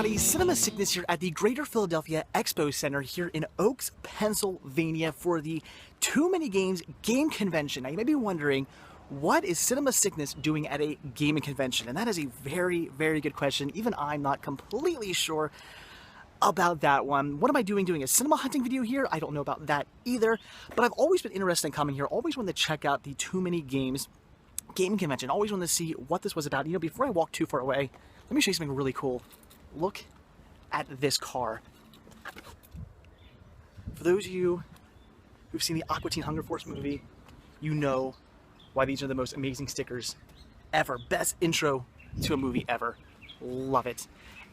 everybody, Cinema Sickness here at the Greater Philadelphia Expo Center here in Oaks, Pennsylvania for the Too Many Games Game Convention. Now you may be wondering, what is Cinema Sickness doing at a gaming convention? And that is a very, very good question. Even I'm not completely sure about that one. What am I doing a cinema hunting video here? I don't know about that either, but I've always been interested in coming here, always wanted to check out the Too Many Games Gaming Convention, always wanted to see what this was about. You know, before I walk too far away, let me show you something really cool. Look at this car. For those of you who've seen the Aqua Teen Hunger Force movie, you know why these are the most amazing stickers ever. Best intro to a movie ever. Love it.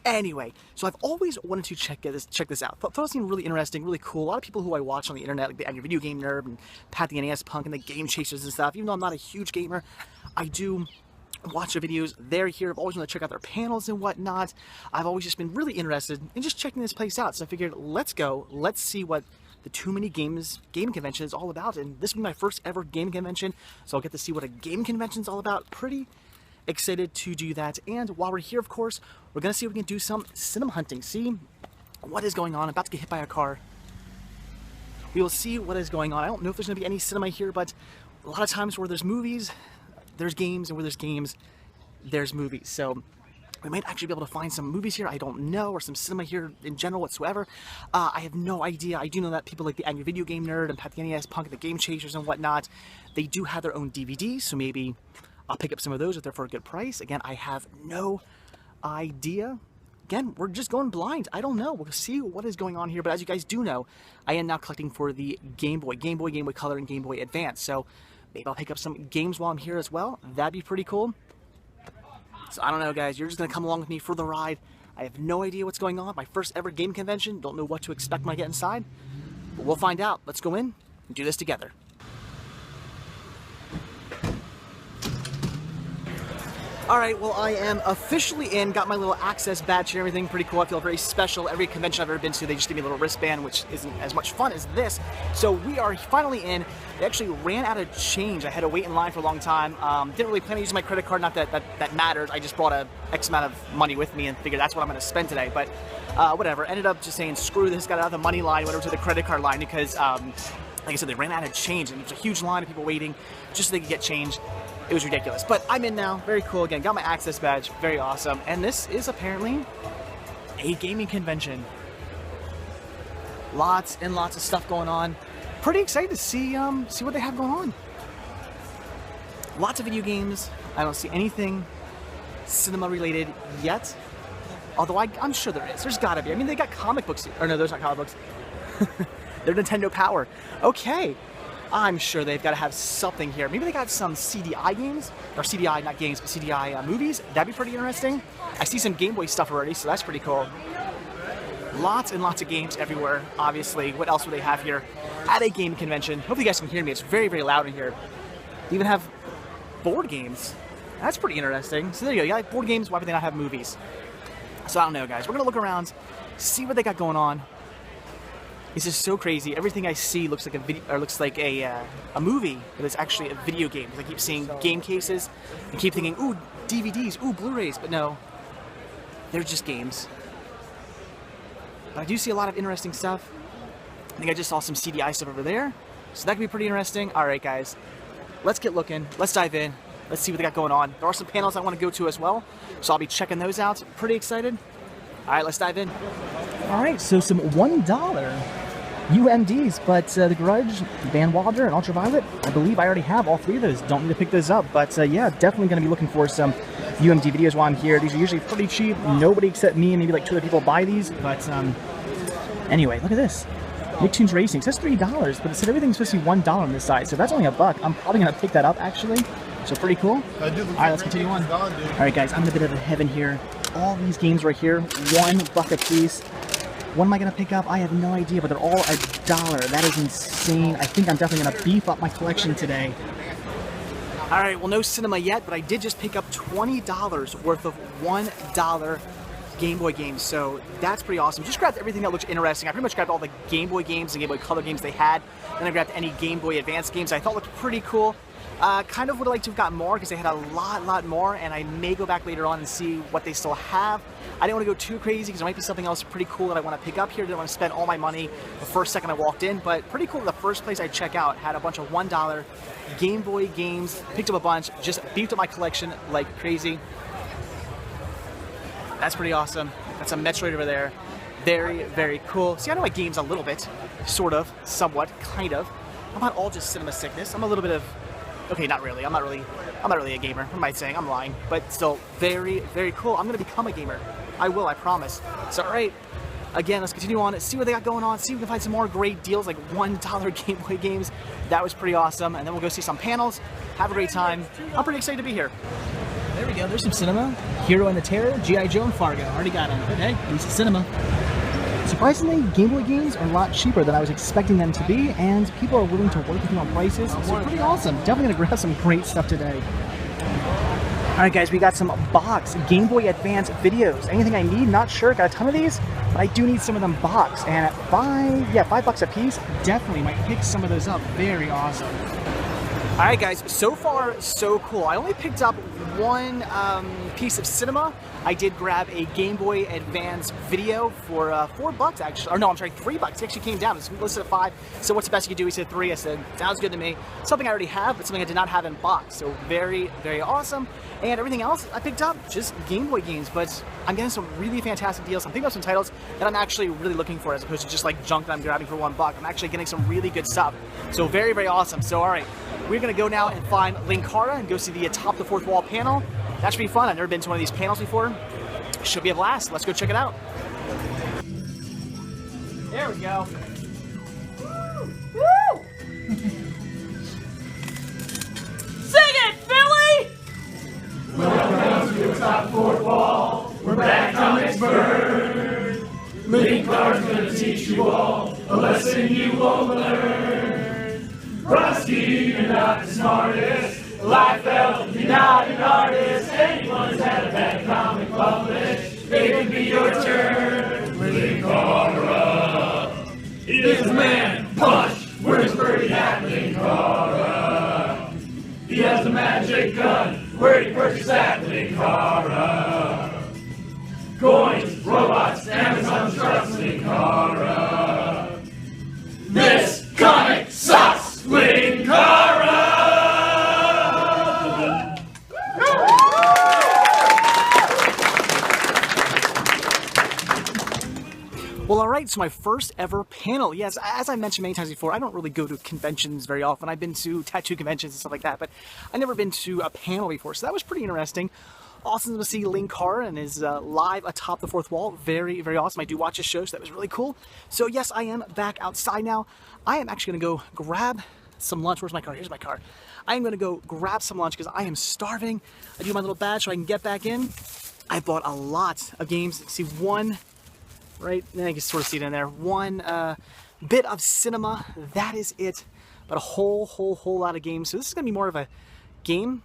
Anyway, so I've always wanted to check this out. Thought it seemed really interesting, really cool. A lot of people who I watch on the internet, like the Angry Video Game Nerd and Pat the NES Punk and the Game Chasers and stuff, even though I'm not a huge gamer, I do watch their videos. They're here. I've always wanted to check out their panels and whatnot. I've always just been really interested in just checking this place out. So I figured, let's go. Let's see what the Too Many Games Gaming Convention is all about. And this will be my first ever gaming convention, so I'll get to see what a gaming convention is all about. Pretty excited to do that. And while we're here, of course, we're going to see if we can do some cinema hunting. See what is going on. I'm about to get hit by a car. We will see what is going on. I don't know if there's going to be any cinema here, but a lot of times where there's movies, there's games, and where there's games, there's movies. So we might actually be able to find some movies here, I don't know, or some cinema here in general whatsoever. I have no idea. I do know that people like the Angry Video Game Nerd and Pat the NES Punk and the Game Chasers and whatnot, they do have their own DVDs, so maybe I'll pick up some of those if they're for a good price. Again, I have no idea. Again, we're just going blind. I don't know. We'll see what is going on here. But as you guys do know, I am now collecting for the Game Boy Color, and Game Boy Advance. So maybe I'll pick up some games while I'm here as well. That'd be pretty cool. So I don't know, guys. You're just going to come along with me for the ride. I have no idea what's going on. My first ever game convention. Don't know what to expect when I get inside. But we'll find out. Let's go in and do this together. Alright, well, I am officially in, got my little access badge and everything, pretty cool. I feel very special. Every convention I've ever been to, they just give me a little wristband, which isn't as much fun as this. So we are finally in. They actually ran out of change. I had to wait in line for a long time. Didn't really plan on using my credit card, not that matters. I just brought a X amount of money with me and figured that's what I'm going to spend today. But whatever, ended up just saying, screw this, got out of the money line, went over to the credit card line because, like I said, they ran out of change. And there was a huge line of people waiting just so they could get change. It was ridiculous, but I'm in now. Very cool. Again, got my access badge. Very awesome. And this is apparently a gaming convention. Lots and lots of stuff going on. Pretty excited to see what they have going on. Lots of video games. I don't see anything cinema related yet. Although I'm sure there is. There's gotta be. I mean, they got comic books. Or no, those aren't comic books. They're Nintendo Power. Okay. I'm sure they've got to have something here. Maybe they got some CDI games, or CDI, not games, but CDI movies. That'd be pretty interesting. I see some Game Boy stuff already, so that's pretty cool. Lots and lots of games everywhere, obviously. What else would they have here at a game convention? Hopefully you guys can hear me. It's very, very loud in here. They even have board games. That's pretty interesting. So there you go. You got board games. Why would they not have movies? So I don't know, guys. We're going to look around, see what they got going on. This is so crazy. Everything I see looks like a video, or looks like a movie, but it's actually a video game. Because I keep seeing game cases and keep thinking, ooh, DVDs, ooh, Blu-rays, but no, they're just games. But I do see a lot of interesting stuff. I think I just saw some CDI stuff over there, so that could be pretty interesting. All right, guys, let's get looking. Let's dive in. Let's see what they got going on. There are some panels I want to go to as well, so I'll be checking those out. Pretty excited. All right, let's dive in. All right, so some $1 UMDs, but the Grudge, Van Wilder, and Ultraviolet, I believe I already have all three of those. Don't need to pick those up, but yeah, definitely going to be looking for some UMD videos while I'm here. These are usually pretty cheap. Nobody except me and maybe like 2 other people buy these, but anyway, look at this. Nicktoons Racing. It says $3, but it said everything's supposed to be $1 on this side, so that's only $1. I'm probably going to pick that up, actually. So pretty cool. All right, let's continue on. All right, guys, I'm in a bit of a heaven here. All these games right here, $1 a piece. What am I going to pick up? I have no idea, but they're all $1. That is insane. I think I'm definitely going to beef up my collection today. All right, well, no cinema yet, but I did just pick up $20 worth of $1 Game Boy games, so that's pretty awesome. Just grabbed everything that looks interesting. I pretty much grabbed all the Game Boy games and Game Boy Color games they had. Then I grabbed any Game Boy Advance games I thought looked pretty cool. Kind of would have liked to have gotten more because they had a lot more, and I may go back later on and see what they still have. I didn't want to go too crazy because there might be something else pretty cool that I want to pick up here. Didn't want to spend all my money the first second I walked in, but pretty cool. The first place I check out had a bunch of $1 Game Boy games. Picked up a bunch, just beefed up my collection like crazy. That's pretty awesome. That's a Metroid over there. Very cool. See, I know my games a little bit, sort of, somewhat, kind of. I'm not all just cinema sickness. I'm a little bit of, okay, not really. I'm not really a gamer. What am I saying? I'm lying. But still, very cool. I'm gonna become a gamer. I will, I promise. So, all right. Again, let's continue on, see what they got going on, see if we can find some more great deals, like $1 Game Boy games. That was pretty awesome. And then we'll go see some panels. Have a great time. I'm pretty excited to be here. There we go, there's some cinema. Hero and the Terror, G.I. Joe, and Fargo. Already got them. But hey, at least it's cinema. Surprisingly, Game Boy games are a lot cheaper than I was expecting them to be, and people are willing to work with me on prices, so pretty awesome. Definitely gonna grab some great stuff today. Alright guys, we got some box Game Boy Advance videos. Anything I need? Not sure. Got a ton of these, but I do need some of them boxed. And at $5 a piece, definitely might pick some of those up. Very awesome. Alright guys, so far so cool. I only picked up one piece of cinema. I did grab a Game Boy Advance video for $4 actually, or no, I'm sorry, $3. It actually came down. It was listed at 5. So what's the best you could do? He said 3. I said, sounds good to me. Something I already have, but something I did not have in box. So very awesome. And everything else I picked up, just Game Boy games, but I'm getting some really fantastic deals. I'm thinking about some titles that I'm actually really looking for as opposed to just like junk that I'm grabbing for $1. I'm actually getting some really good stuff. So very awesome. So all right, we're gonna go now and find Linkara and go see the Atop the Fourth Wall panel. That should be fun. I've never been to one of these panels before. Should be a blast. Let's go check it out. There we go. Woo! Sing it, Philly! Welcome to the Top Fourth Wall, where bad comics burn. Linkara's gonna teach you all a lesson you won't learn. Rusty, you're not the smartest. Liefeld, you're not an artist. Anyone's had a bad comic published, it could be your turn. Linkara is the man. Punch, where's Birdie at? Linkara. He has a magic gun. Where'd you purchase that? Linkara. Coins, robots, Amazon trucks, Linkara. This comic sucks, Linkara. Well, all right, so my first ever panel. Yes, as I mentioned many times before, I don't really go to conventions very often. I've been to tattoo conventions and stuff like that, but I've never been to a panel before, so that was pretty interesting. Awesome to see Linkara and his live Atop the Fourth Wall. Very awesome. I do watch his show, so that was really cool. So yes, I am back outside now. I am actually going to go grab some lunch. Where's my car? Here's my car. I am going to go grab some lunch because I am starving. I do my little badge so I can get back in. I bought a lot of games. See, one... right, then I can sort of see it in there. One bit of cinema, that is it. But a whole lot of games. So this is gonna be more of a game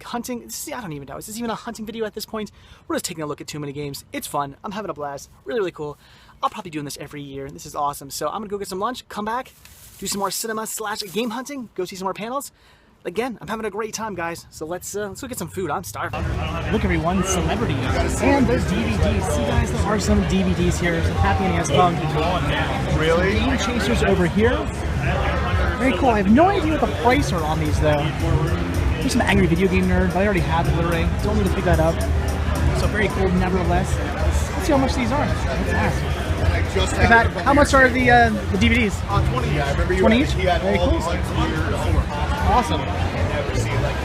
hunting. I don't even know. Is this even a hunting video at this point? We're just taking a look at too many games. It's fun. I'm having a blast. Really cool. I'll probably be doing this every year. This is awesome. So I'm gonna go get some lunch, come back, do some more cinema / game hunting, go see some more panels. Again, I'm having a great time, guys. So let's go get some food. I'm starving. Look, everyone, celebrities. And there's DVDs. See, guys, there are some DVDs here. Some Happy NES Bug. Really? Game Chasers over here. Very cool. I have no idea what the price are on these, though. There's some Angry Video Game Nerd, but I already have the Blu-ray. Don't need to pick that up. So very cool, nevertheless. Let's see how much these are. Let's ask. In fact, how much are the DVDs? 20. Yeah, I remember you 20 each? He had Very all cool. the Awesome. never seen like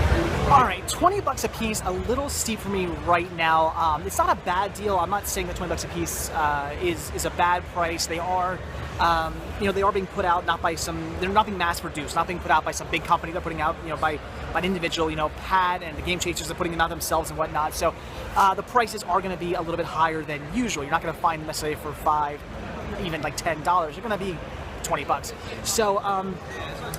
All right, 20 bucks a piece, a little steep for me right now. It's not a bad deal. I'm not saying that 20 bucks a piece is a bad price. They are, they are being put out not by they're not being mass produced, not being put out by some big company. They're putting out, by an individual, Pad and the Game Chasers are putting them out themselves and whatnot. So the prices are going to be a little bit higher than usual. You're not going to find them necessarily for $5, even like $10. You're going to be 20 bucks. So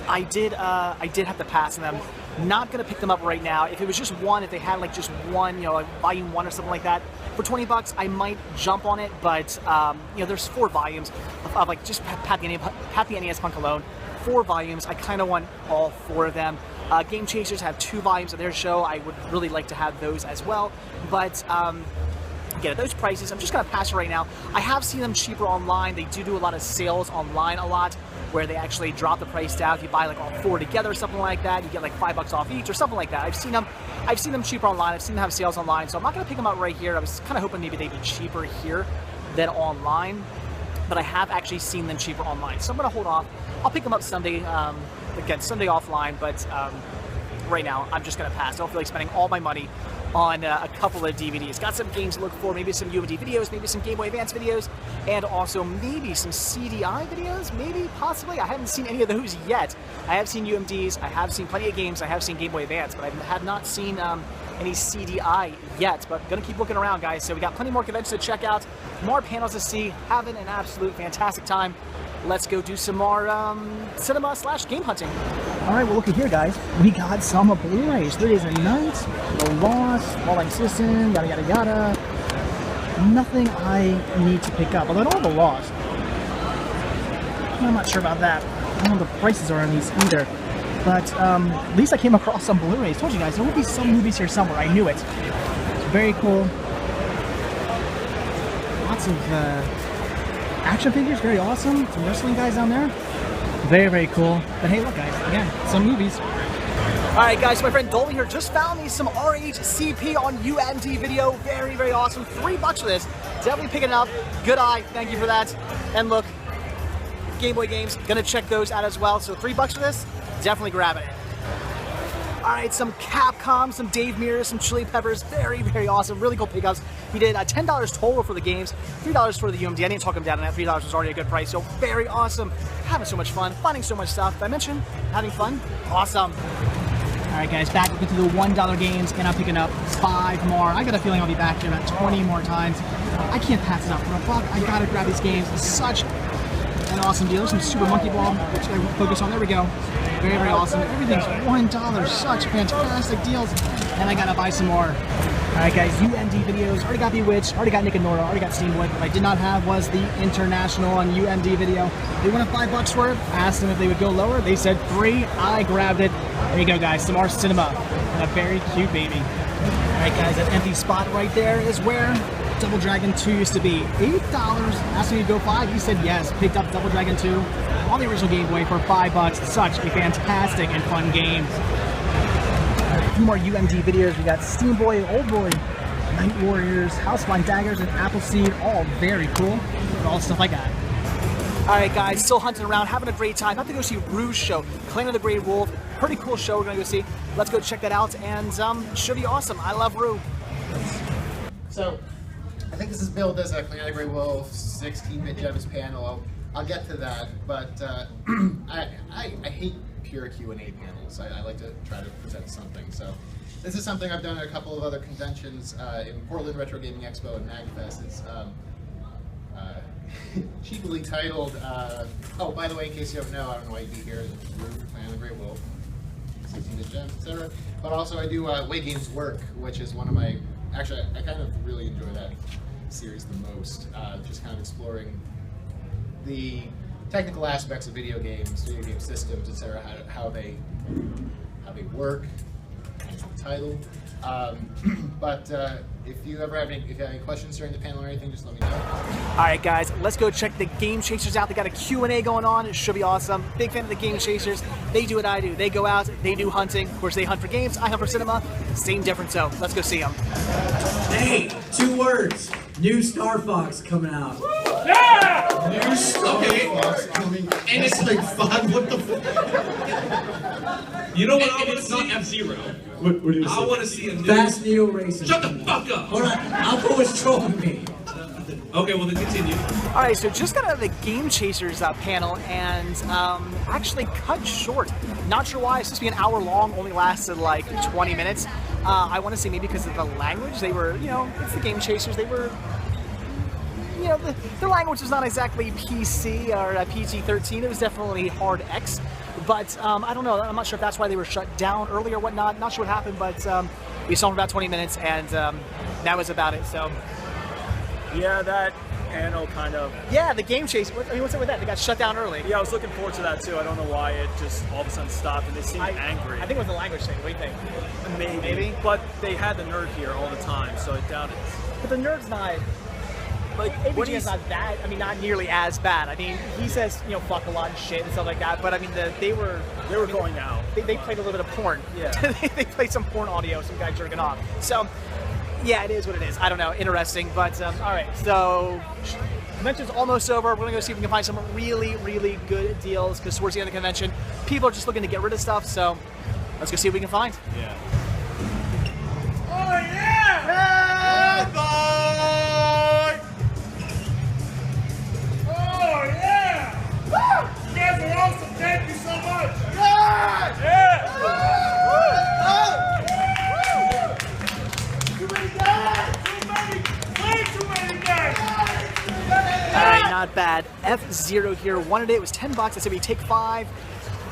I did have to pass on them. Not gonna pick them up right now. If it was just one, if they had like just one, you know, like volume 1 or something like that, for 20 bucks, I might jump on it. But you know, there's 4 volumes of like just Pat the NES Punk alone. 4 volumes. I kind of want all 4 of them. Game Chasers have 2 volumes of their show. I would really like to have those as well. But again, at those prices, I'm just gonna pass it right now. I have seen them cheaper online. They do a lot of sales online a lot, where they actually drop the price down. If you buy like all 4 together or something like that, you get like $5 off each or something like that. I've seen them cheaper online. I've seen them have sales online, so I'm not gonna pick them up right here. I was kind of hoping maybe they'd be cheaper here than online, but I have actually seen them cheaper online. So I'm gonna hold off. I'll pick them up Sunday, again, Sunday offline, but right now I'm just gonna pass. I don't feel like spending all my money on a couple of DVDs. Got some games to look for, maybe some UMD videos, maybe some Game Boy Advance videos, and also maybe some CDI videos, maybe, possibly. I haven't seen any of those yet. I have seen UMDs, I have seen plenty of games, I have seen Game Boy Advance, but I have not seen any CDI yet, but gonna keep looking around, guys. So we got plenty more conventions to check out, more panels to see, having an absolute fantastic time. Let's go do some more cinema/game hunting. All right, well, look at here, guys. We got some Blu-rays. 3 Days and Nights, The Lost, Falling System, yada, yada, yada. Nothing I need to pick up, although I don't have The Lost. I'm not sure about that. I don't know what the prices are on these either. But at least I came across some Blu-rays. Told you guys, there will be some movies here somewhere. I knew it. It's very cool. Lots of action figures, very awesome. Some wrestling guys down there. Very, very cool. But hey, look, guys, again, some movies. All right, guys, my friend Dolby here just found me some RHCP on UMD video. Very, very awesome. $3 for this. Definitely pick it up. Good eye. Thank you for that. And look, Game Boy games, gonna check those out as well. So $3 for this, definitely grab it. All right, some Capcom, some Dave Mirra, some Chili Peppers. Very, very awesome. Really cool pickups. We did $10 total for the games, $3 for the UMD. I didn't talk them down on that. $3 was already a good price. So very awesome. Having so much fun, finding so much stuff. Did I mention having fun? Awesome. All right, guys, back into the $1 games, and I'm picking up 5 more. I got a feeling I'll be back here about 20 more times. I can't pass it up for $1. I gotta grab these games. It's such an awesome deal. Some Super Monkey Ball, which I focus on. There we go. Very, very awesome. Everything's $1. Such fantastic deals. And I gotta buy some more. All right, guys, UMD videos. Already got Bewitched. Already got Nick and Nora. Already got Steamwood. What I did not have was the International on UMD video. They wanted $5 for it. Asked them if they would go lower. They said $3. I grabbed it. There you go, guys. Some more cinema. And a very cute baby. All right, guys, that empty spot right there is where Double Dragon 2 used to be. $8. Asked me to go 5. He said yes. Picked up Double Dragon 2 on the original Game Boy for $5. Such a fantastic and fun game. A few more UMD videos. We got Steam Boy, Old Boy, Night Warriors, Housefly Daggers, and Appleseed. All very cool. All stuff like that. All right, guys, still hunting around, having a great time. Have to go see Rouge Show, Clan of the Grey Wolf. Pretty cool show we're gonna go see. Let's go check that out, and should be awesome. I love Rue. So, I think this is billed as a Clan of the Grey Wolf 16-bit Gems panel. I'll get to that, but I hate pure Q&A panels. I like to try to present something. So, this is something I've done at a couple of other conventions in Portland Retro Gaming Expo and MagFest. It's cheaply titled, oh, by the way, in case you don't know, I don't know why you'd be here, Clan of the Grey Wolf, 16-bit Gems, etc. But also I do Way Games Work, which is one of my, actually I kind of really enjoy that series the most, just kind of exploring the technical aspects of video games, video game systems, etc., how they work, hence the title. But if you ever have any questions during the panel or anything, just let me know. All right, guys, let's go check the Game Chasers out. They got a Q&A going on. It should be awesome. Big fan of the Game Chasers. They do what I do. They go out, they do hunting. Of course, they hunt for games. I hunt for cinema. Same difference, so let's go see them. Hey, 2 words. New Star Fox coming out. Yeah! New Star Fox coming. And it's like 5. What the You know what I want to see? F-Zero. What do you I want to see a new... Fast Neo Racing. Shut the fuck up! All right, I'll go with trolling me. Okay, well then continue. All right, so just got out of the Game Chasers panel and actually cut short. Not sure why. It's supposed to be an hour long, only lasted like 20 minutes. I want to say maybe because of the language. They were, you know, it's the Game Chasers. They were, you know, their language was not exactly PC or PG-13. It was definitely hard X. But I don't know. I'm not sure if that's why they were shut down early or whatnot. Not sure what happened, but we saw them for about 20 minutes, and that was about it. So Yeah, that panel kind of. yeah, the game chase. I mean, what's up with that? They got shut down early. Yeah, I was looking forward to that too. I don't know why it just all of a sudden stopped, and they seemed angry. I think it was the language thing. What do you think? maybe. But they had the nerd here all the time, so I doubt it. But the nerd's not. Like ABG is not that. I mean, not nearly as bad. I mean, he says fuck a lot and shit and stuff like that. But I mean, they were going out. They played a little bit of porn. Yeah. They played some porn audio, some guy jerking off. So yeah, it is what it is. I don't know. Interesting. But all right. So convention's almost over. We're gonna go see if we can find some really, really good deals because towards the end of the convention, people are just looking to get rid of stuff. So let's go see what we can find. Yeah. Oh yeah! Oh yeah! You guys are awesome. Thank you so much. Yeah! Too many guys! Way too many guys! All right, not bad. F-Zero here wanted it. It was $10. I said we take 5.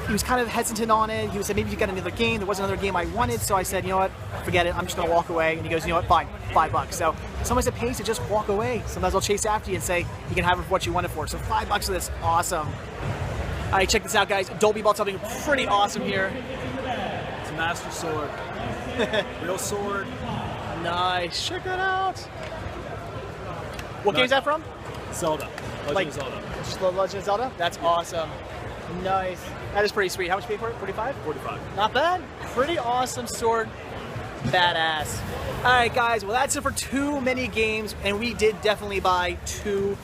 He was kind of hesitant on it. He said maybe you got another game. There wasn't another game I wanted, so I said, you know what, forget it. I'm just gonna walk away. And he goes, you know what, fine, $5. So sometimes it pays to just walk away. Sometimes I'll chase after you and say you can have it for what you want it for. So $5 for this, awesome. All right, check this out, guys. Dolby bought something pretty awesome here. It's a Master Sword. Real sword. Nice, check that out. What game is that from? Zelda. Legend of Zelda. Just the Legend of Zelda? That's awesome. Nice. That is pretty sweet. How much you pay for it? 45? 45. Not bad. Pretty awesome sword. Badass. All right, guys. Well, that's it for too many games, and we did definitely buy too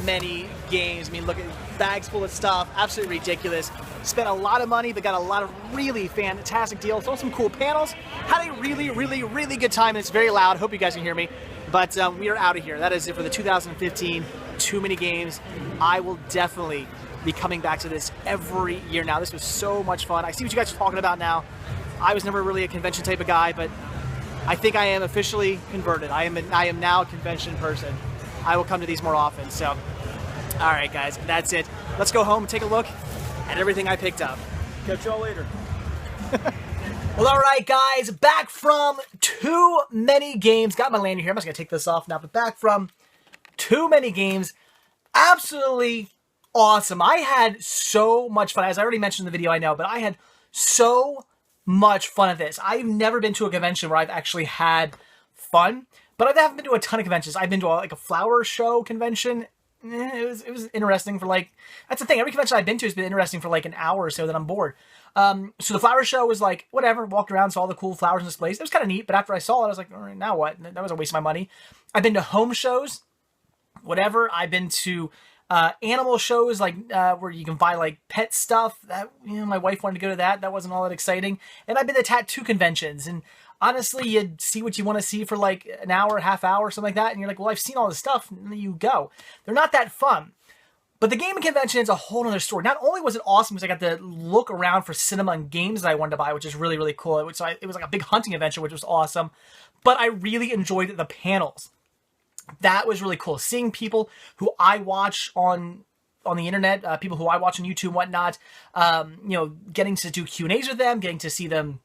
many games. I mean, look at bags full of stuff. Absolutely ridiculous. Spent a lot of money, but got a lot of really fantastic deals. Saw some cool panels. Had a really, really, really good time, and it's very loud. Hope you guys can hear me. But we are out of here. That is it for the 2015 Too Many Games. I will definitely be coming back to this every year now. This was so much fun. I see what you guys are talking about now. I was never really a convention type of guy, but I think I am officially converted. I am now a convention person. I will come to these more often. So, all right, guys, that's it. Let's go home and take a look at everything I picked up. Catch y'all later. Well, all right, guys, back from Too Many Games. Got my lanyard here. I'm just going to take this off now, but back from Too Many Games. Absolutely awesome. I had so much fun. As I already mentioned in the video, I know, but I had so much fun at this. I've never been to a convention where I've actually had fun, but I haven't been to a ton of conventions. I've been to like a flower show convention. It was interesting for like, that's the thing. Every convention I've been to has been interesting for like an hour or so, then I'm bored. So the flower show was like, whatever, walked around, saw all the cool flowers and displays. It was kind of neat, but after I saw it, I was like, all right, now what? That was a waste of my money. I've been to home shows, whatever. I've been to animal shows like where you can buy like pet stuff. That, you know, my wife wanted to go to that. That wasn't all that exciting. And I've been to tattoo conventions, and honestly, you see what you want to see for like an hour, half hour, something like that, and you're like, well, I've seen all this stuff, and then you go. They're not that fun. But the gaming convention is a whole other story. Not only was it awesome because I got to look around for cinema and games that I wanted to buy, which is really, really cool. It was like a big hunting adventure, which was awesome. But I really enjoyed the panels. That was really cool. Seeing people who I watch on the internet, people who I watch on YouTube and whatnot, you know, getting to do Q&As with them, getting to see them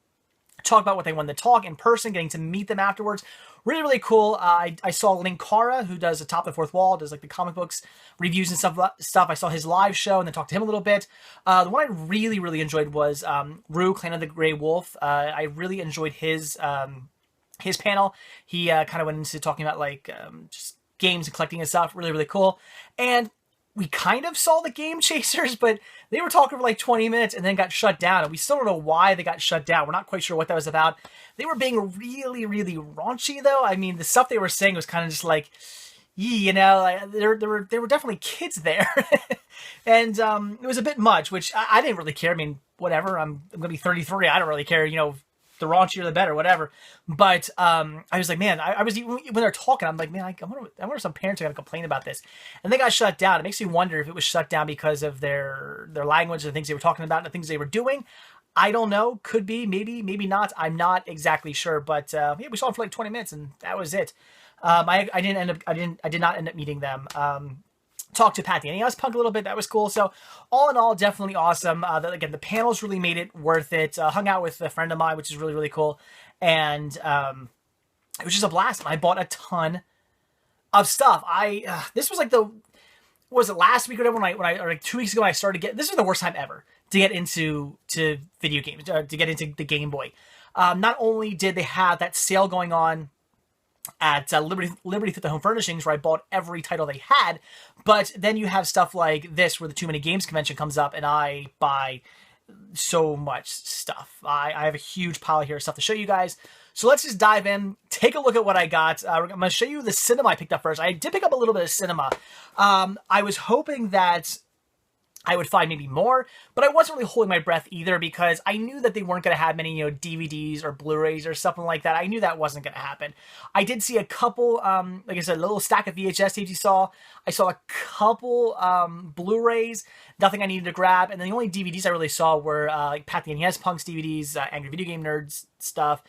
talk about what they wanted to talk in person, getting to meet them afterwards. Really, really cool. I saw Linkara, who does the Top of the Fourth Wall, does like the comic books reviews and stuff. I saw his live show and then talked to him a little bit. The one I really, really enjoyed was Rue, Clan of the Grey Wolf. I really enjoyed his panel. He kind of went into talking about like just games and collecting and stuff. Really, really cool. And we kind of saw the Game Chasers, but they were talking for like 20 minutes and then got shut down. And we still don't know why they got shut down. We're not quite sure what that was about. They were being really, really raunchy, though. I mean, the stuff they were saying was kind of just like, you know, like, there were definitely kids there. And it was a bit much, which I didn't really care. I mean, whatever. I'm going to be 33. I don't really care, you know, the raunchier the better, whatever. But I was like, man, I was, when they're talking, I'm like, man, I wonder if some parents are going to complain about this. And they got shut down. It makes me wonder if it was shut down because of their language, the things they were talking about, and the things they were doing. I don't know. Could be, maybe not. I'm not exactly sure. But yeah, we saw them for like 20 minutes, and that was it. I did not end up meeting them. talked to Pat the NES Punk a little bit. That was cool. So all in all, definitely awesome. Again, the panels really made it worth it. Hung out with a friend of mine, which is really, really cool. And it was just a blast. I bought a ton of stuff. This was like was it last week or whatever or like 2 weeks ago when I started this was the worst time ever to get into video games, to get into the Game Boy. Not only did they have that sale going on at Liberty Thrift Home Furnishings, where I bought every title they had, but then you have stuff like this, where the Too Many Games convention comes up, and I buy so much stuff. I have a huge pile here of stuff to show you guys. So let's just dive in, take a look at what I got. I'm going to show you the cinema I picked up first. I did pick up a little bit of cinema. I was hoping that I would find maybe more, but I wasn't really holding my breath either, because I knew that they weren't going to have many, DVDs or Blu-rays or something like that. I knew that wasn't going to happen. I did see a couple, like I said, a little stack of VHS tapes you saw. I saw a couple Blu-rays, nothing I needed to grab, and then the only DVDs I really saw were like Pat the NES Punk's DVDs, Angry Video Game Nerds stuff.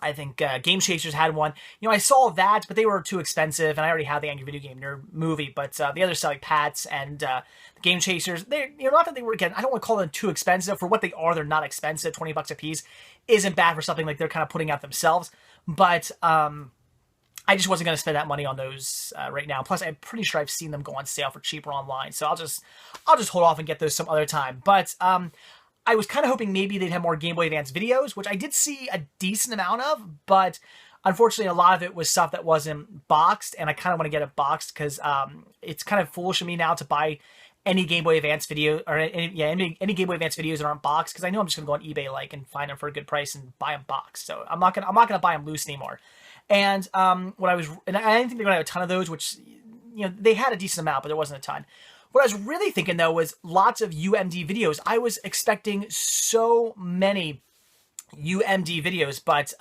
I think Game Chasers had one. I saw that, but they were too expensive, and I already had the Angry Video Game Nerd movie. But the other stuff, like Pat's and the Game Chasers, they not that they were, again, I don't want to call them too expensive. For what they are, they're not expensive. $20 a piece isn't bad for something like they're kind of putting out themselves. But I just wasn't going to spend that money on those right now. Plus, I'm pretty sure I've seen them go on sale for cheaper online. So I'll just hold off and get those some other time. But I was kind of hoping maybe they'd have more Game Boy Advance videos, which I did see a decent amount of, but unfortunately a lot of it was stuff that wasn't boxed, and I kind of want to get it boxed because it's kind of foolish of me now to buy any Game Boy Advance video, or any Game Boy Advance videos that aren't boxed, because I know I'm just going to go on eBay and find them for a good price and buy them boxed. So I'm not gonna buy them loose anymore. And I didn't think they're going to have a ton of those, which they had a decent amount, but there wasn't a ton. What I was really thinking, though, was lots of UMD videos. I was expecting so many UMD videos, but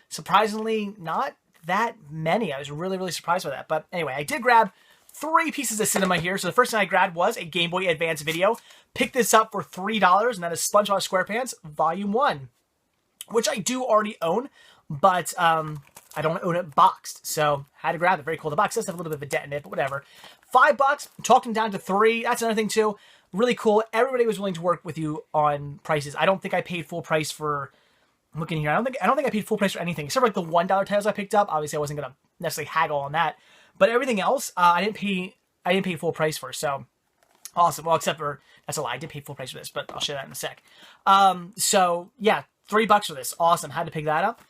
surprisingly, not that many. I was really, really surprised by that. But anyway, I did grab 3 pieces of cinema here. So the first thing I grabbed was a Game Boy Advance video. Picked this up for $3, and that is SpongeBob SquarePants Volume 1, which I do already own, but I don't own it boxed, so had to grab it. Very cool. The box does have a little bit of a dent in it, but whatever. $5, talking down to $3. That's another thing too. Really cool. Everybody was willing to work with you on prices. I don't think I paid full price for. I'm looking here. I don't think I paid full price for anything except for like the $1 titles I picked up. Obviously, I wasn't gonna necessarily haggle on that, but everything else I didn't pay full price for. So awesome. Well, except for that's a lie. I did pay full price for this, but I'll show that in a sec. So yeah, $3 for this. Awesome. Had to pick that up.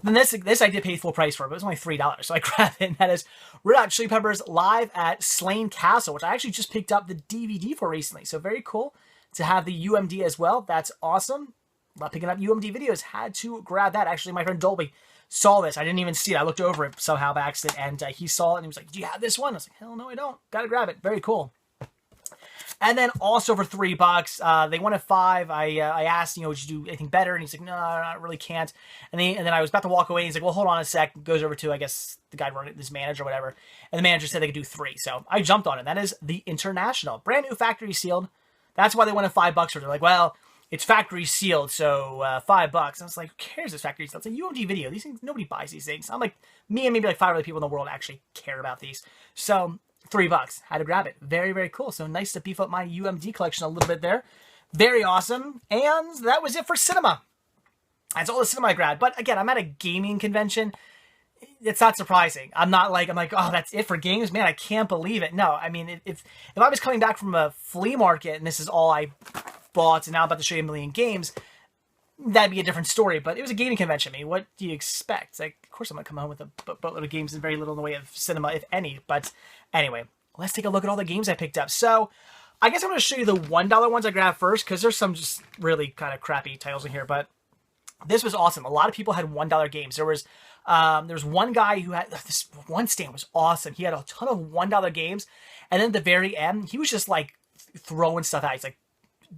Then this I did pay full price for, but it was only $3, so I grabbed it, and that is Red Hot Chili Peppers Live at Slane Castle, which I actually just picked up the DVD for recently, so very cool to have the UMD as well. That's awesome. Love picking up UMD videos. Had to grab that. Actually, my friend Dolby saw this. I didn't even see it. I looked over it somehow by accident, and he saw it, and he was like, "Do you have this one?" I was like, "Hell no, I don't. Gotta grab it." Very cool. And then also for $3, they wanted $5. I asked, would you do anything better? And he's like, no, I really can't. And then I was about to walk away. And he's like, well, hold on a sec. Goes over to, I guess, the guy running this manager or whatever. And the manager said they could do $3. So I jumped on it. That is the International. Brand new, factory sealed. That's why they wanted $5 for it. They're like, well, it's factory sealed, so $5. And I was like, who cares if it's factory sealed? It's a UMD video. These things, nobody buys these things. I'm like, me and maybe like 5 other people in the world actually care about these. So $3. Had to grab it. Very, very cool. So nice to beef up my UMD collection a little bit there. Very awesome. And that was it for cinema. That's all the cinema I grabbed. But again, I'm at a gaming convention. It's not surprising. I'm like, oh, that's it for games? Man, I can't believe it. No, I mean, if I was coming back from a flea market and this is all I bought and now I'm about to show you a million games, that'd be a different story. But it was a gaming convention. I mean, what do you expect? It's like, of course I'm going to come home with a boatload of games and very little in the way of cinema, if any. But anyway, let's take a look at all the games I picked up. So I guess I'm going to show you the $1 ones I grabbed first, because there's some just really kind of crappy titles in here. But this was awesome. A lot of people had $1 games. There was one guy who had this one stand was awesome. He had a ton of $1 games. And then at the very end, he was just like throwing stuff out. He's like,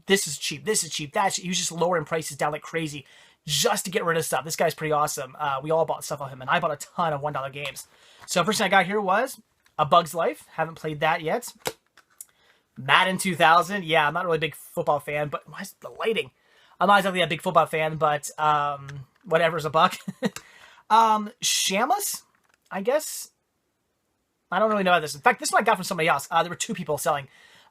this is cheap, that's cheap. He was just lowering prices down like crazy just to get rid of stuff. This guy's pretty awesome. We all bought stuff off him, and I bought a ton of $1 games. So first thing I got here was A Bug's Life. Haven't played that yet. Madden 2000. Yeah, I'm not really a big football fan, but why is the lighting? I'm not exactly a big football fan, but whatever's a buck. Shameless, I guess. I don't really know about this. In fact, this one I got from somebody else. There were two people selling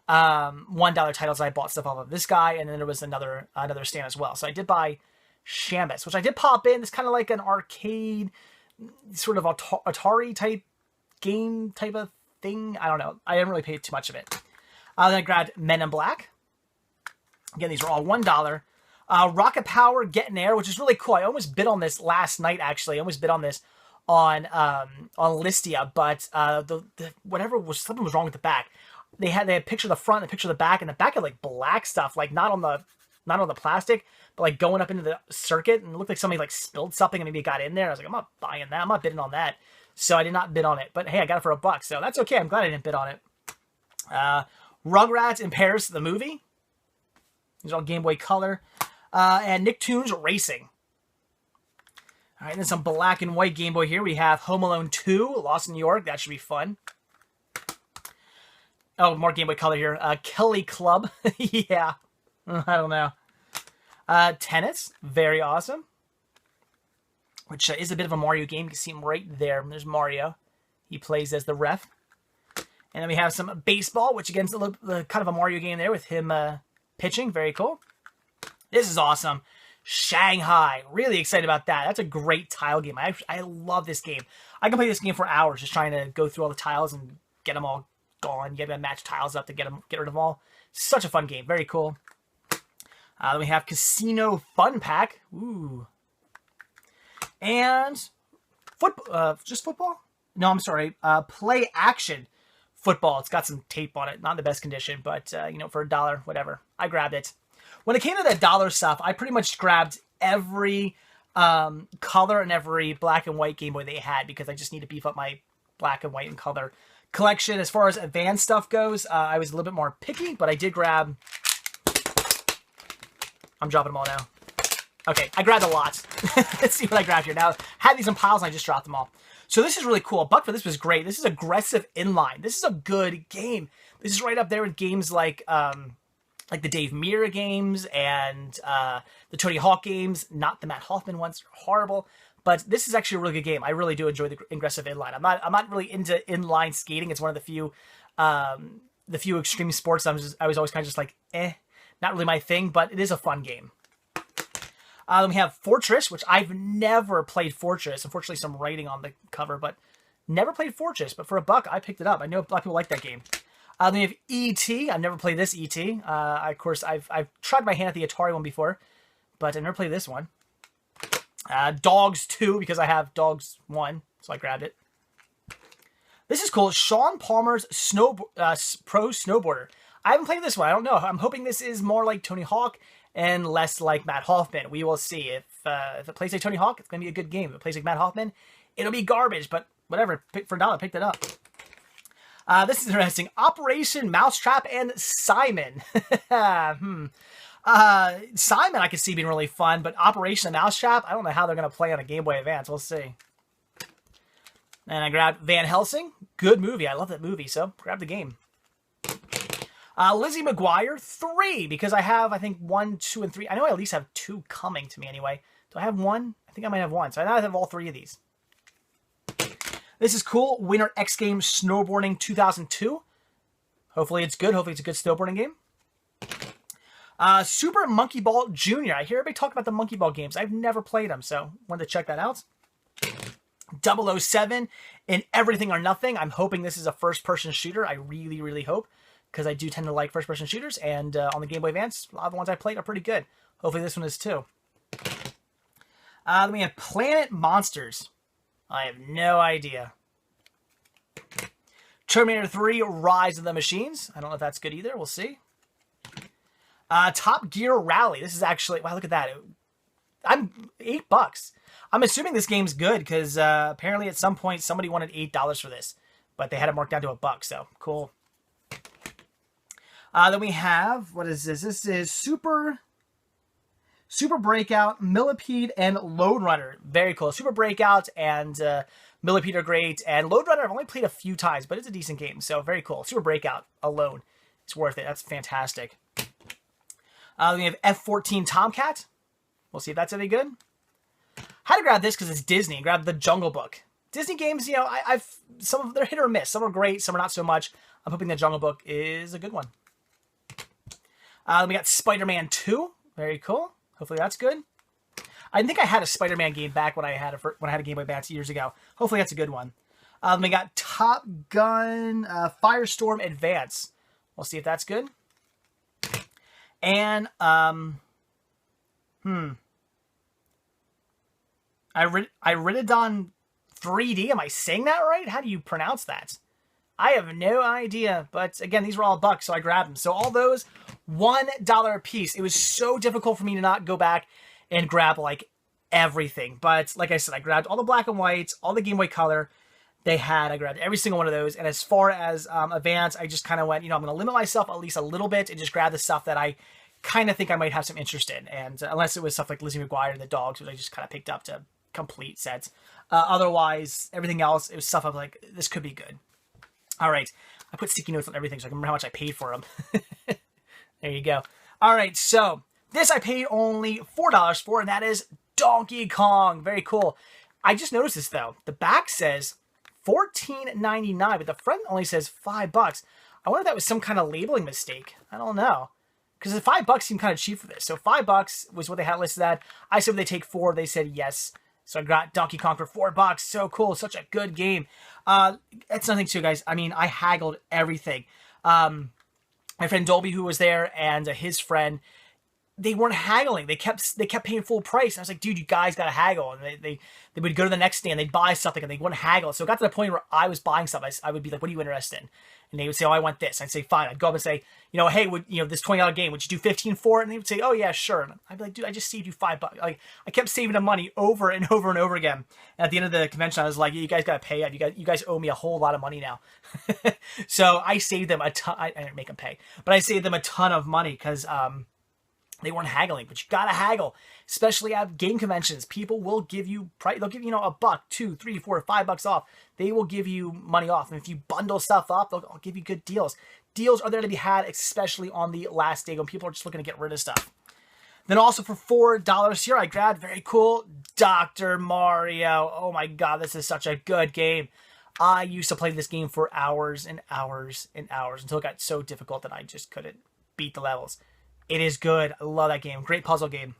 $1 titles that I bought stuff off of. This guy, and then there was another stand as well. So I did buy Shambus, which I did pop in. It's kind of like an arcade, sort of Atari type game type of thing. I don't know. I didn't really pay too much of it. Then I grabbed Men in Black. Again, these are all $1. Rocket Power Getting Air, which is really cool. I almost bid on this last night, actually. I almost bid on this on Listia, but something was wrong with the back. They had a picture of the front and a picture of the back, and the back had like black stuff, like not on the plastic, but like going up into the circuit, and it looked like somebody like spilled something and maybe it got in there. I was like, I'm not buying that. I'm not bidding on that. So I did not bid on it. But hey, I got it for $1, so that's okay. I'm glad I didn't bid on it. Rugrats in Paris, the movie. These are all Game Boy Color. And Nicktoons Racing. All right, then some black and white Game Boy here. We have Home Alone 2, Lost in New York. That should be fun. Oh, more Game Boy Color here. Kelly Club. Yeah. I don't know. Tennis. Very awesome. Which is a bit of a Mario game. You can see him right there. There's Mario. He plays as the ref. And then we have some baseball, which again is kind of a Mario game there with him pitching. Very cool. This is awesome. Shanghai. Really excited about that. That's a great tile game. I love this game. I can play this game for hours just trying to go through all the tiles and get them all gone. Get them match tiles up to get rid of them all. Such a fun game. Very cool. Then we have Casino Fun Pack. Ooh. And just football? No, I'm sorry. Play Action Football. It's got some tape on it. Not in the best condition, but for $1, whatever. I grabbed it. When it came to that dollar stuff, I pretty much grabbed every color and every black and white Game Boy they had because I just need to beef up my black and white and color collection. As far as advanced stuff goes, I was a little bit more picky, but I did grab... I'm dropping them all now. Okay, I grabbed a lot. Let's see what I grabbed here. Now, I had these in piles and I just dropped them all. So this is really cool. $1 for this was great. This is Aggressive Inline. This is a good game. This is right up there with games like the Dave Mirra games and the Tony Hawk games. Not the Matt Hoffman ones. They're horrible. But this is actually a really good game. I really do enjoy the Aggressive Inline. I'm not really into inline skating. It's one of the few extreme sports I was always kind of just like, not really my thing, but it is a fun game. Then we have Fortress, which I've never played Fortress. Unfortunately, some writing on the cover, but never played Fortress. But for $1, I picked it up. I know a lot of people like that game. Then we have E.T. I've never played this E.T. Of course, I've tried my hand at the Atari one before, but I've never played this one. Dogs 2, because I have Dogs 1, so I grabbed it. This is cool. Sean Palmer's Pro Snowboarder. I haven't played this one. I don't know. I'm hoping this is more like Tony Hawk and less like Matt Hoffman. We will see. If it plays like Tony Hawk, it's going to be a good game. If it plays like Matt Hoffman, it'll be garbage, but whatever. For $1, picked it up. This is interesting. Operation Mousetrap and Simon. Simon I could see being really fun, but Operation Mousetrap, I don't know how they're going to play on a Game Boy Advance. We'll see. And I grabbed Van Helsing. Good movie. I love that movie, so grab the game. Lizzie McGuire 3, because I have, I think, 1, 2, and 3. I know I at least have 2 coming to me anyway. Do I have 1? I think I might have 1. So I now have all 3 of these. This is cool. Winter X Games Snowboarding 2002. Hopefully it's good. Hopefully it's a good snowboarding game. Super Monkey Ball Jr. I hear everybody talk about the Monkey Ball games. I've never played them, so wanted to check that out. 007 in Everything or Nothing. I'm hoping this is a first-person shooter. I really, really hope, because I do tend to like first-person shooters, and on the Game Boy Advance, a lot of the ones I played are pretty good. Hopefully this one is too. Then we have Planet Monsters. I have no idea. Terminator 3 Rise of the Machines. I don't know if that's good either. We'll see. Top Gear Rally. This is actually... Wow, look at that. I'm $8. I'm assuming this game's good because apparently at some point somebody wanted $8 for this. But they had it marked down to $1, so cool. Then we have... What is this? This is Super Breakout, Millipede, and Lode Runner. Very cool. Super Breakout and Millipede are great. And Lode Runner I've only played a few times, but it's a decent game. So very cool. Super Breakout alone. It's worth it. That's fantastic. Then we have F-14 Tomcat. We'll see if that's any good. Had to grab this because it's Disney. Grab The Jungle Book. Disney games, you know, I've some of they're hit or miss. Some are great, some are not so much. I'm hoping that Jungle Book is a good one. Then we got Spider-Man 2. Very cool. Hopefully that's good. I think I had a Spider-Man game back when I had a Game Boy Advance years ago. Hopefully that's a good one. We got Top Gun Firestorm Advance. We'll see if that's good. And Iridodon 3D. Am I saying that right? How do you pronounce that? I have no idea. But again, these were all bucks, so I grabbed them. So all those, $1 a piece. It was so difficult for me to not go back and grab like everything. But like I said, I grabbed all the black and whites, all the Game Boy Color they had. I grabbed every single one of those. And as far as Advance, I just kind of went, you know, I'm going to limit myself at least a little bit and just grab the stuff that I kind of think I might have some interest in. And unless it was stuff like Lizzie McGuire and the Dogs, which I just kind of picked up to complete sets. Otherwise, everything else, it was stuff I'm like, this could be good. All right. I put sticky notes on everything so I can remember how much I paid for them. There you go. All right. So this I paid only $4 for, and that is Donkey Kong. Very cool. I just noticed this, though. The back says $14.99, but the front only says $5. I wonder if that was some kind of labeling mistake. I don't know. Because the $5 seemed kind of cheap for this. So $5 was what they had listed at. I said, would they take 4? They said yes. So I got Donkey Kong for $4. So cool. Such a good game. It's nothing too, guys. I mean, I haggled everything. My friend Dolby, who was there, and his friend, they weren't haggling. They kept paying full price. And I was like, dude, you guys got to haggle. And they would go to the next stand, they'd buy something, and they wouldn't haggle. So it got to the point where I was buying stuff. I would be like, what are you interested in? And they would say, oh, I want this. I'd say, fine. I'd go up and say, you know, hey, this $20 game, would you do 15 for it? And they would say, oh, yeah, sure. And I'd be like, dude, I just saved you $5. Like, I kept saving them money over and over and over again. And at the end of the convention, I was like, you guys got to pay up. You guys owe me a whole lot of money now. So I saved them a ton. I didn't make them pay, but I saved them a ton of money because they weren't haggling. But you got to haggle, especially at game conventions. People will give you they'll give you, $1, $2, $3, $4, $5 off. They will give you money off. And if you bundle stuff up, they'll give you good deals. Deals are there to be had, especially on the last day when people are just looking to get rid of stuff. Then also for $4 here, I grabbed, very cool, Dr. Mario. Oh my God, this is such a good game. I used to play this game for hours and hours and hours until it got so difficult that I just couldn't beat the levels. It is good. I love that game. Great puzzle game.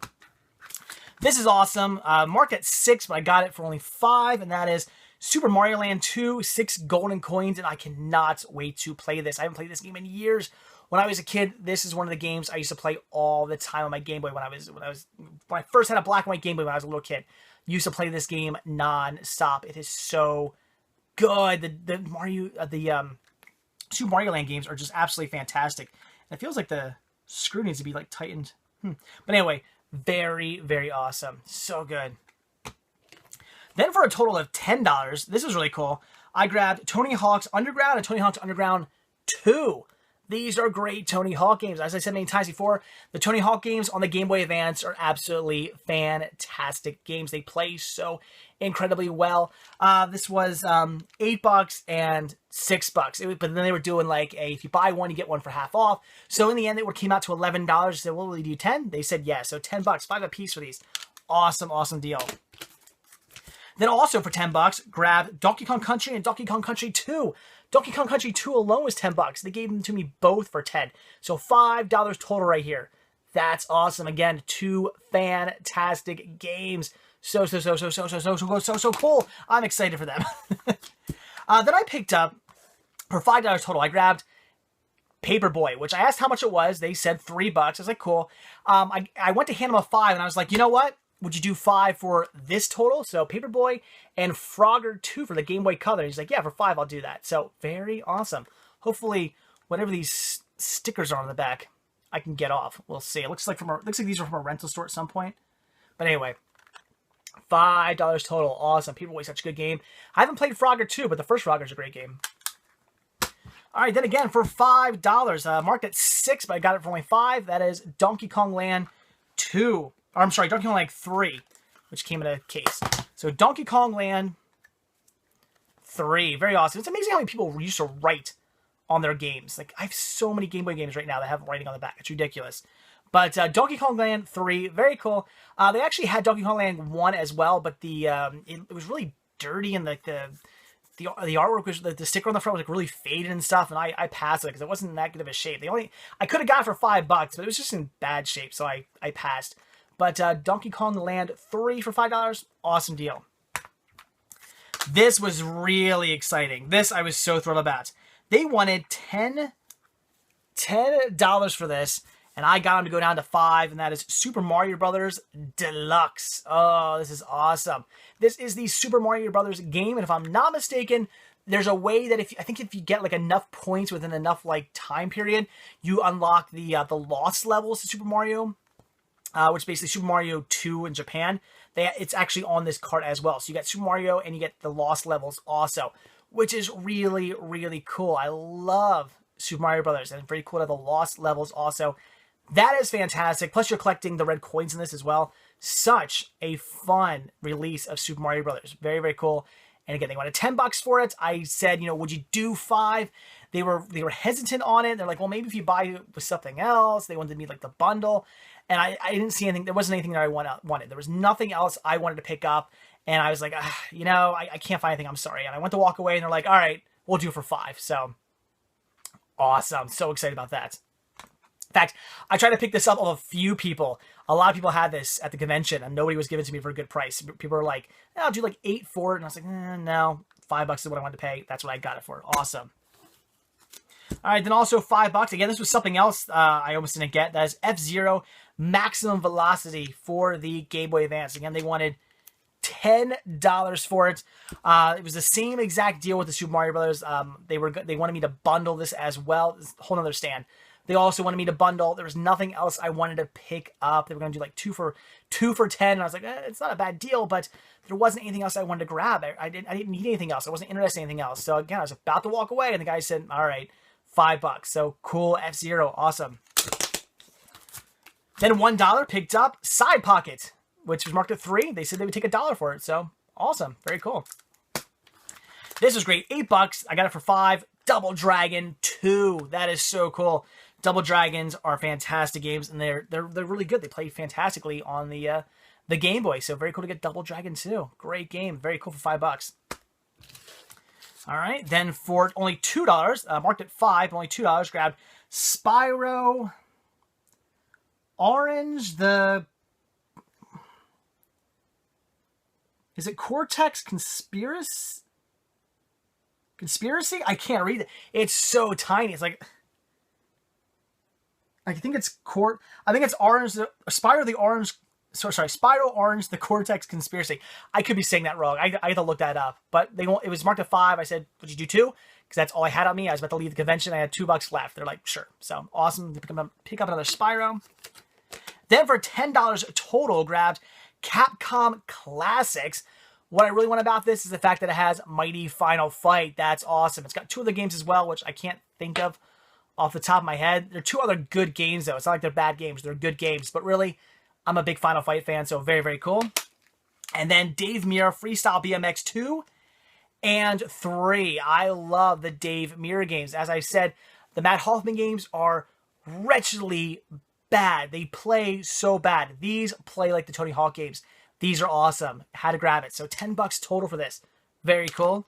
This is awesome. Marked at $6, but I got it for only $5, and that is Super Mario Land 2, 6 golden coins, and I cannot wait to play this. I haven't played this game in years. When I was a kid, this is one of the games I used to play all the time on my Game Boy when I first had a black and white Game Boy when I was a little kid. Used to play this game non-stop. It is so good. The Super Mario Land games are just absolutely fantastic. And it feels like the screw needs to be like tightened. But anyway, very, very awesome. So good. Then for a total of $10, this is really cool. I grabbed Tony Hawk's Underground and Tony Hawk's Underground 2. These are great Tony Hawk games. As I said many times before, the Tony Hawk games on the Game Boy Advance are absolutely fantastic games. They play so incredibly well. This was $8 and $6. But then they were doing like if you buy one, you get one for half off. So in the end, it came out to $11. I said, well, will you do 10? They said yes. So $10, $5 a piece for these. Awesome, awesome deal. Then also for $10, grab Donkey Kong Country and Donkey Kong Country 2. Donkey Kong Country 2 alone was $10. They gave them to me both for $10. So $5 total right here. That's awesome. Again, 2 fantastic games. So cool. I'm excited for them. Then I picked up, for $5 total, I grabbed Paperboy, which I asked how much it was. They said $3. I was like, cool. I went to hand them a $5, and I was like, you know what? Would you do $5 for this total? So Paperboy and Frogger 2 for the Game Boy Color. He's like, yeah, for $5, I'll do that. So very awesome. Hopefully, whatever these stickers are on the back, I can get off. We'll see. It looks like these are from a rental store at some point. But anyway, $5 total. Awesome. Paperboy's such a good game. I haven't played Frogger 2, but the first Frogger's a great game. All right, then again, for $5, marked at $6, but I got it for only $5. That is Donkey Kong Land 2. Or, I'm sorry, Donkey Kong Land 3, which came in a case. So Donkey Kong Land 3. Very awesome. It's amazing how many people used to write on their games. Like, I have so many Game Boy games right now that have writing on the back. It's ridiculous. But Donkey Kong Land 3, very cool. They actually had Donkey Kong Land 1 as well, but it was really dirty, and like the artwork was the sticker on the front was like really faded and stuff, and I passed it because it wasn't in that good of a shape. I could have got it for $5, but it was just in bad shape, so I passed. But Donkey Kong Land 3 for $5, awesome deal. This was really exciting. This I was so thrilled about. They wanted $10 for this, and I got them to go down to $5, and that is Super Mario Brothers Deluxe. Oh, this is awesome. This is the Super Mario Brothers game, and if I'm not mistaken, there's a way that if you get like enough points within enough like time period, you unlock the lost levels to Super Mario, which is basically Super Mario 2 in Japan. It's actually on this cart as well. So you get Super Mario and you get the lost levels also, which is really, really cool. I love Super Mario Brothers, and it's very cool to have the lost levels also. That is fantastic. Plus, you're collecting the red coins in this as well. Such a fun release of Super Mario Brothers. Very, very cool. And again, they wanted $10 for it. I said, would you do $5? They were hesitant on it. They're like, well, maybe if you buy it with something else. They wanted me like the bundle. And I didn't see anything. There wasn't anything that I wanted. There was nothing else I wanted to pick up. And I was like, I can't find anything. I'm sorry. And I went to walk away, and they're like, all right, we'll do it for $5. So awesome. So excited about that. In fact, I tried to pick this up of a few people. A lot of people had this at the convention, and nobody was giving it to me for a good price. People were like, I'll do like $8 for it. And I was like, no, $5 is what I wanted to pay. That's what I got it for. Awesome. All right, then also $5. Again, this was something else I almost didn't get. That is F-Zero Maximum Velocity for the Game Boy Advance. Again, they wanted $10 for it. It was the same exact deal with the Super Mario Brothers. They wanted me to bundle this as well. It's a whole other stand. They also wanted me to bundle. There was nothing else I wanted to pick up. They were going to do like two for $10. And I was like, it's not a bad deal, but there wasn't anything else I wanted to grab. I didn't need anything else. I wasn't interested in anything else. So again, I was about to walk away, and the guy said, all right, $5. So cool, F-Zero, awesome. Then $1 picked up Side Pocket, which was marked at 3. They said they would take $1 for it. So awesome, very cool. This was great, $8. I got it for $5. Double Dragon 2. That is so cool. Double Dragons are fantastic games, and they're really good. They play fantastically on the Game Boy. So very cool to get Double Dragon 2. Great game. Very cool for $5. All right. Then for only $2, marked at $5, only $2, grabbed Spyro Orange. Is it Cortex Conspiracy? I can't read it. It's so tiny. It's like, I think it's Orange. Spyro Orange, the Cortex Conspiracy. I could be saying that wrong. I had to look that up. But it was marked at $5. I said, would you do 2? Because that's all I had on me. I was about to leave the convention. I had $2 left. They're like, sure. So awesome to pick up another Spyro. Then for $10 total, grabbed Capcom Classics. What I really want about this is the fact that it has Mighty Final Fight. That's awesome. It's got 2 other games as well, which I can't think of off the top of my head. There are 2 other good games, though. It's not like they're bad games. They're good games. But really, I'm a big Final Fight fan, so very, very cool. And then Dave Mirra Freestyle BMX 2 and 3. I love the Dave Mirra games. As I said, the Matt Hoffman games are wretchedly bad. They play so bad. These play like the Tony Hawk games. These are awesome. Had to grab it. So $10 total for this. Very cool.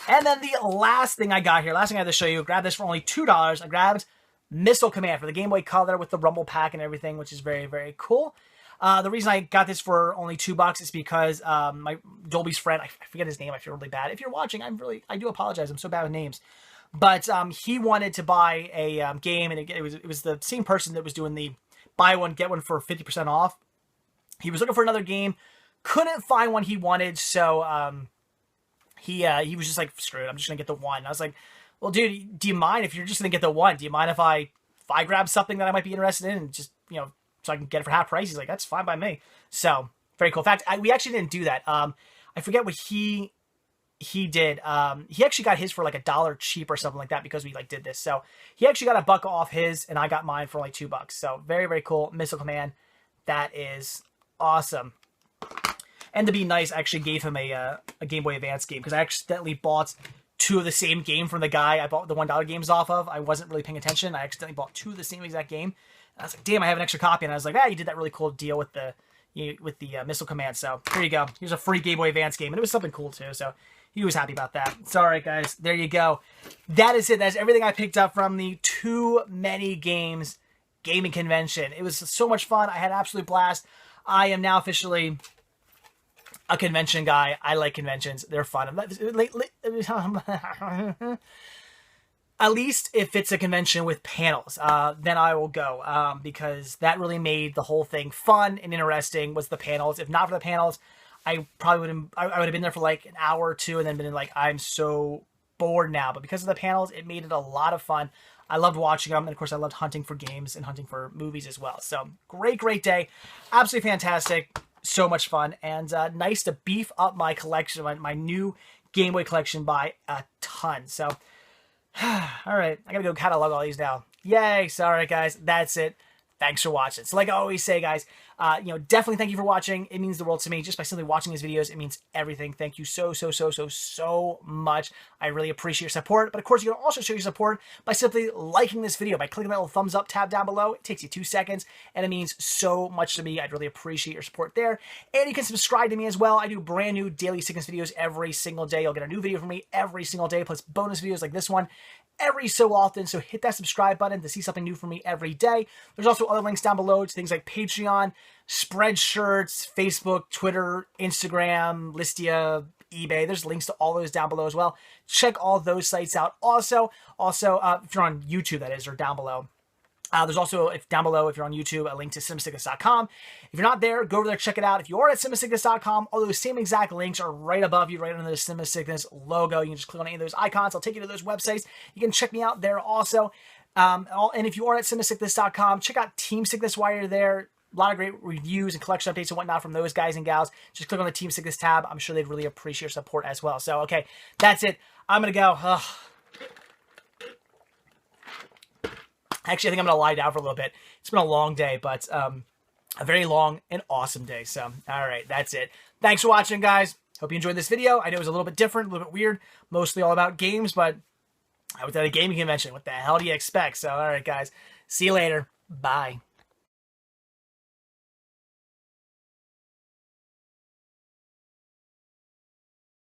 And then the last thing I got here, last thing I had to show you, grabbed this for only $2. I grabbed Missile Command for the Game Boy Color with the Rumble Pack and everything, which is very, very cool. The reason I got this for only $2 is because my Dolby's friend, I forget his name, I feel really bad. If you're watching, I do apologize. I'm so bad with names. But he wanted to buy a game, and it was the same person that was doing the buy one, get one for 50% off. He was looking for another game, couldn't find one he wanted, so he was just like, screw it, I'm just gonna get the one. I was like, well, dude, do you mind if you're just gonna get the one? Do you mind if I grab something that I might be interested in, and just, so I can get it for half price? He's like, that's fine by me. So very cool. In fact, we actually didn't do that. I forget what he did. He actually got his for like $1 cheap or something like that because we did this. So he actually got $1 off his, and I got mine for only $2. So very, very cool. Missile Command. That is awesome. And to be nice, I actually gave him a Game Boy Advance game because I accidentally bought 2 of the same game from the guy I bought the $1 games off of. I wasn't really paying attention. I accidentally bought 2 of the same exact game. And I was like, damn, I have an extra copy. And I was like, you did that really cool deal with the with the missile command. So here you go. Here's a free Game Boy Advance game, and it was something cool too. So he was happy about that. So all right, guys, there you go. That is it. That's everything I picked up from the Too Many Games gaming convention. It was so much fun. I had an absolute blast. I am now officially a convention guy. I like conventions. They're fun. At least if it's a convention with panels, then I will go, because that really made the whole thing fun and interesting was the panels. If not for the panels, I probably would have been there for like an hour or two and then been like, I'm so bored now. But because of the panels, it made it a lot of fun. I loved watching them. And of course, I loved hunting for games and hunting for movies as well. So great day. Absolutely fantastic. So much fun. And nice to beef up my collection, my new Game Boy collection by a ton. So, all right. I got to go catalog all these now. Yay. So, all right, guys. That's it. Thanks for watching. So like I always say, guys, definitely thank you for watching. It means the world to me. Just by simply watching these videos, it means everything. Thank you so much. I really appreciate your support. But of course, you can also show your support by simply liking this video, by clicking that little thumbs up tab down below. It takes you 2 seconds, and it means so much to me. I'd really appreciate your support there. And you can subscribe to me as well. I do brand new daily sickness videos every single day. You'll get a new video from me every single day, plus bonus videos like this one every so often. So hit that subscribe button to see something new from me every day. There's also other links down below to things like Patreon, Spreadshirts, Facebook, Twitter, Instagram, Listia, eBay. There's links to all those down below as well. Check all those sites out. Also, if you're on YouTube, that is, or down below. There's also, down below, if you're on YouTube, a link to CinemaSickness.com. If you're not there, go over there, check it out. If you are at CinemaSickness.com, all those same exact links are right above you, right under the Cinema Sickness logo. You can just click on any of those icons. I'll take you to those websites. You can check me out there also. And if you are at CinemaSickness.com, check out Team Sickness while you're there. A lot of great reviews and collection updates and whatnot from those guys and gals. Just click on the Team Sickness tab. I'm sure they'd really appreciate your support as well. So, okay, that's it. I'm going to go. Actually, I think I'm going to lie down for a little bit. It's been a long day, but a very long and awesome day. So, all right, that's it. Thanks for watching, guys. Hope you enjoyed this video. I know it was a little bit different, a little bit weird, mostly all about games, but I was at a gaming convention. What the hell do you expect? So, all right, guys. See you later. Bye.